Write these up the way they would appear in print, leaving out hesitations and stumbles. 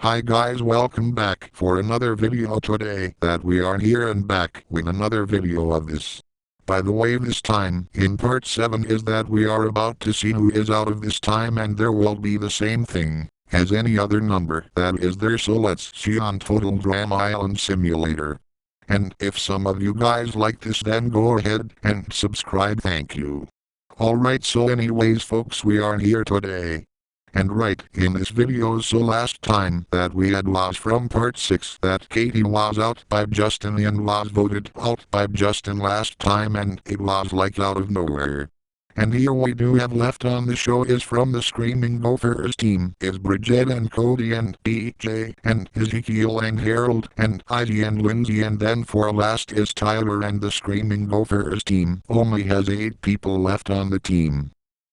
Hi guys, welcome back for another video today that we are here and back with another video of this. By the way, this time in part 7 is that we are about to see who is out of this time, and there will be the same thing as any other number that is there, so let's see on Total Drama Island Simulator. And if some of you guys like this, then go ahead and subscribe, thank you. Alright, so anyways folks, we are here today. And right in this video, so last time that we had lost from part 6 that Katie was out by Justin and was voted out by Justin last time, and it was like out of nowhere. And here we do have left on the show is from the Screaming Gophers team is Bridget and Cody and DJ and Ezekiel and Harold and Izzy and Lindsay, and then for last is Tyler, and the Screaming Gophers team only has 8 people left on the team.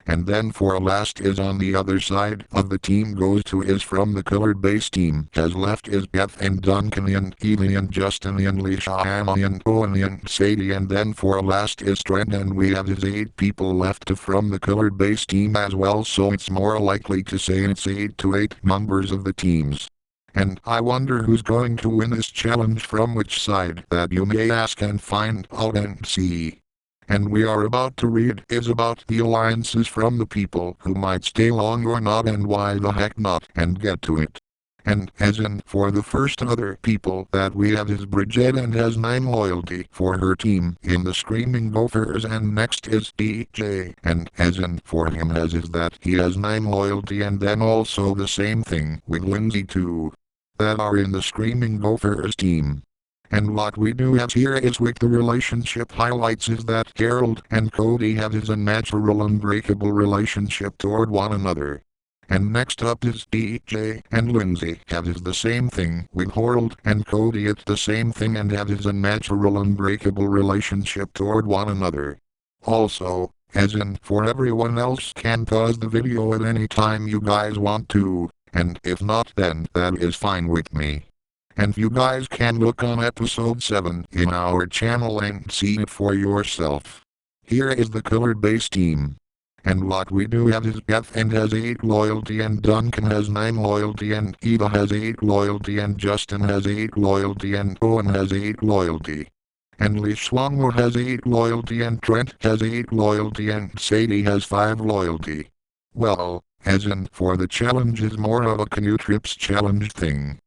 And then for last is on the other side of the team goes to is from the Colored Base team has left is Beth and Duncan and Evie and Justin and Leisha and Owen and Sadie, and then for last is Trent, and we have his 8 people left from the Colored Base team as well, so it's more likely to say it's 8 to 8 members of the teams. And I wonder who's going to win this challenge from which side, that you may ask and find out and see. And we are about to read is about the alliances from the people who might stay long or not, and why the heck not, and get to it. And as in for the first other people that we have is Bridget and has 9 loyalty for her team in the Screaming Gophers, and next is DJ, and as in for him has is that he has 9 loyalty, and then also the same thing with Lindsay too, that are in the Screaming Gophers team. And what we do have here is with the relationship highlights is that Harold and Cody have is a natural unbreakable relationship toward one another. And next up is DJ and Lindsay have is the same thing with Harold and Cody, it's the same thing, and have is a natural unbreakable relationship toward one another. Also, as in for everyone else, can pause the video at any time you guys want to, and if not, then that is fine with me. And you guys can look on episode 7 in our channel and see it for yourself. Here is the Colored Base team. And what we do have is Beth and has 8 loyalty, and Duncan has 9 loyalty, and Eva has 8 loyalty, and Justin has 8 loyalty, and Owen has 8 loyalty. And Lee Schwangler has 8 loyalty, and Trent has 8 loyalty, and Sadie has 5 loyalty. Well, as in for the challenge is more of a canoe trips challenge thing.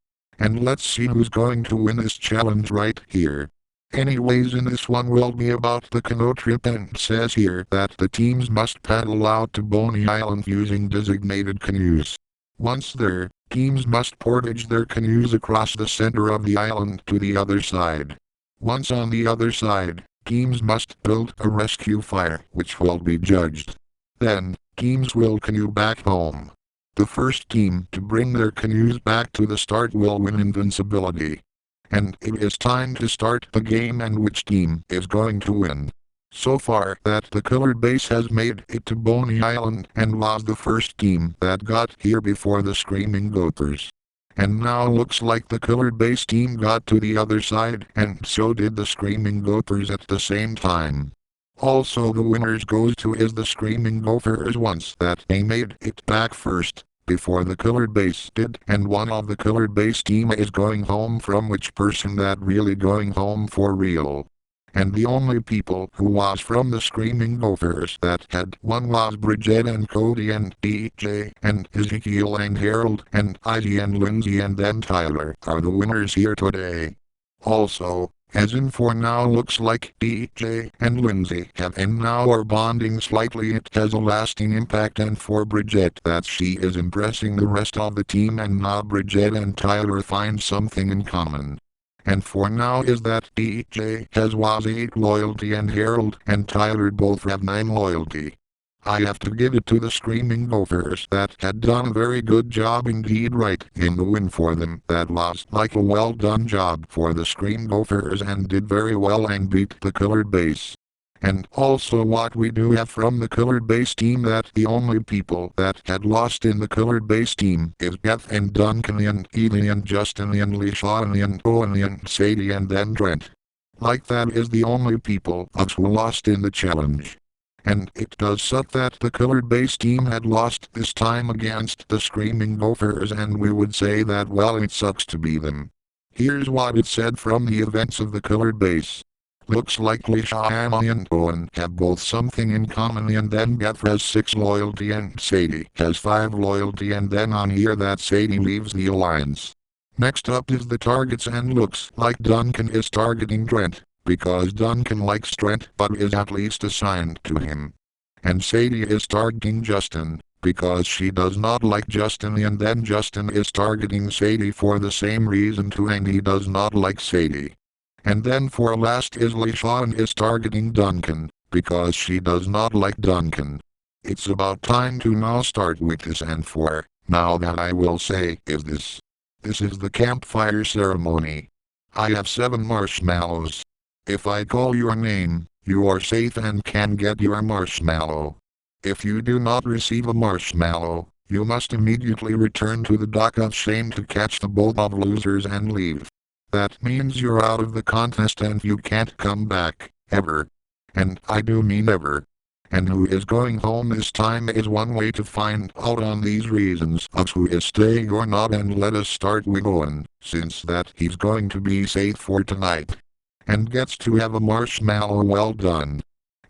And let's see who's going to win this challenge right here. Anyways, in this one will be about the canoe trip, and says here that the teams must paddle out to Boney Island using designated canoes. Once there, teams must portage their canoes across the center of the island to the other side. Once on the other side, teams must build a rescue fire which will be judged. Then, teams will canoe back home. The first team to bring their canoes back to the start will win invincibility. And it is time to start the game, and which team is going to win. So far that the Colored Base has made it to Boney Island and was the first team that got here before the Screaming Gophers. And now looks like the Colored Base team got to the other side, and so did the Screaming Gophers at the same time. Also the winners goes to is the Screaming Gophers once that they made it back first before the Colored Base did, and one of the Colored Base team is going home, from which person that really going home for real. And the only people who was from the Screaming Gophers that had won was Bridget and Cody and DJ and Ezekiel and Harold and Izzy and Lindsay, and then Tyler are the winners here today. Also, as in for now looks like DJ and Lindsay have and now are bonding slightly, it has a lasting impact, and for Bridget that she is impressing the rest of the team, and now Bridget and Tyler find something in common. And for now is that DJ has was 8 loyalty, and Harold and Tyler both have 9 loyalty. I have to give it to the Screaming Gophers that had done a very good job indeed right in the win for them. That was like a well done job for the Scream Gophers, and did very well and beat the Colored Base. And also what we do have from the Colored Base team that the only people that had lost in the Colored Base team is Beth and Duncan and Evie and Justin and Leisha and Owen and Sadie, and then Trent. Like that is the only people who lost in the challenge. And it does suck that the colored base team had lost this time against the Screaming Gophers, and we would say that well, it sucks to be them. Here's what it said from the events of the colored base. Looks like Lishama and Owen have both something in common, and then Beth has 6 loyalty and Sadie has 5 loyalty, and then on here that Sadie leaves the alliance. Next up is the targets, and looks like Duncan is targeting Trent, because Duncan likes Trent but is at least assigned to him. And Sadie is targeting Justin, because she does not like Justin, and then Justin is targeting Sadie for the same reason too, and he does not like Sadie. And then for last is LaShawn is targeting Duncan, because she does not like Duncan. It's about time to now start with this, and for now that I will say is this. This is the campfire ceremony. I have 7 marshmallows. If I call your name, you are safe and can get your marshmallow. If you do not receive a marshmallow, you must immediately return to the dock of shame to catch the boat of losers and leave. That means you're out of the contest and you can't come back, ever. And I do mean ever. And who is going home this time is one way to find out on these reasons of who is staying or not, and let us start with Owen, since that he's going to be safe for tonight. And gets to have a marshmallow. Well done.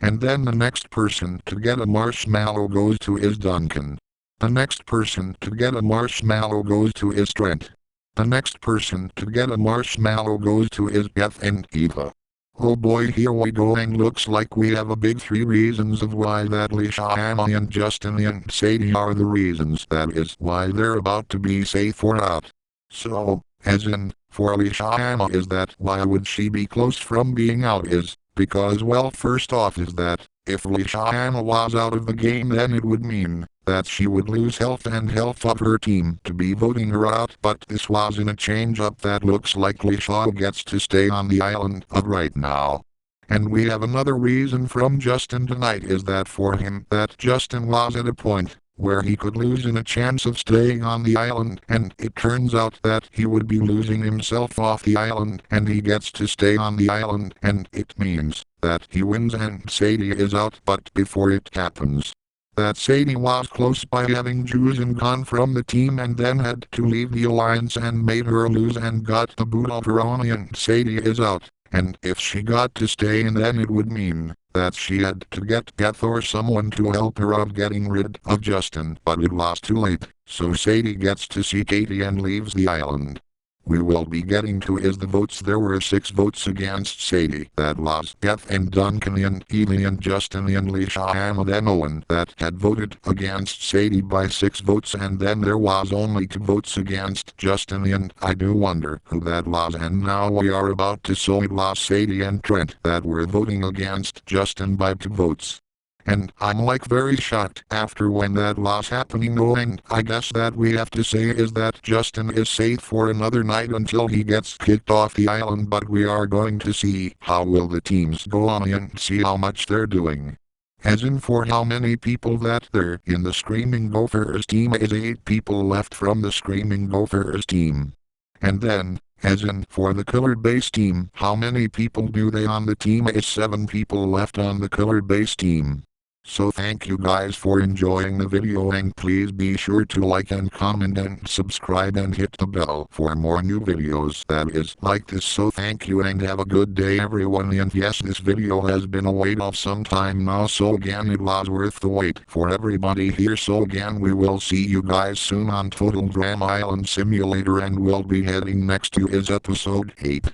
And then the next person to get a marshmallow goes to is Duncan. The next person to get a marshmallow goes to is Trent. The next person to get a marshmallow goes to is Beth and Eva. Oh boy, here we go, and looks like we have a big 3 reasons of why that Lishama and Justin and Sadie are the reasons. That is why they're about to be safe or out. So, as in, for Lishama is that why would she be close from being out is, because well, first off is that, if Lishama was out of the game, then it would mean that she would lose health and health of her team to be voting her out, but this was in a change-up that looks like Lisha gets to stay on the island of right now. And we have another reason from Justin tonight is that for him that Justin was at a point where he could lose in a chance of staying on the island, and it turns out that he would be losing himself off the island, and he gets to stay on the island, and it means that he wins and Sadie is out. But before it happens, that Sadie was close by having chosen gone from the team and then had to leave the alliance and made her lose and got the boot of her own, and Sadie is out. And if she got to stay in, then it would mean that she had to get Beth or someone to help her of getting rid of Justin, but it was too late, so Sadie gets to see Katie and leaves the island. We will be getting to is the votes. There were 6 votes against Sadie. That was Beth and Duncan and Evie and Justin and Lishama and Owen that had voted against Sadie by 6 votes, and then there was only 2 votes against Justin, and I do wonder who that was. And now we are about to, so it was Sadie and Trent that were voting against Justin by 2 votes. And I'm like very shocked after when that was happening. Oh, and I guess that we have to say is that Justin is safe for another night until he gets kicked off the island, but we are going to see how will the teams go on and see how much they're doing. As in for how many people that there in the Screaming Gophers team is 8 people left from the Screaming Gophers team. And then, as in for the colored base team, how many people do they on the team is 7 people left on the colored base team. So thank you guys for enjoying the video, and please be sure to like and comment and subscribe and hit the bell for more new videos that is like this. So thank you and have a good day everyone. And yes, this video has been a wait of some time now, so again it was worth the wait for everybody here. So again we will see you guys soon on Total Drama Island Simulator, and we'll be heading next to is episode 8.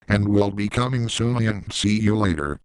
And we'll be coming soon, and see you later.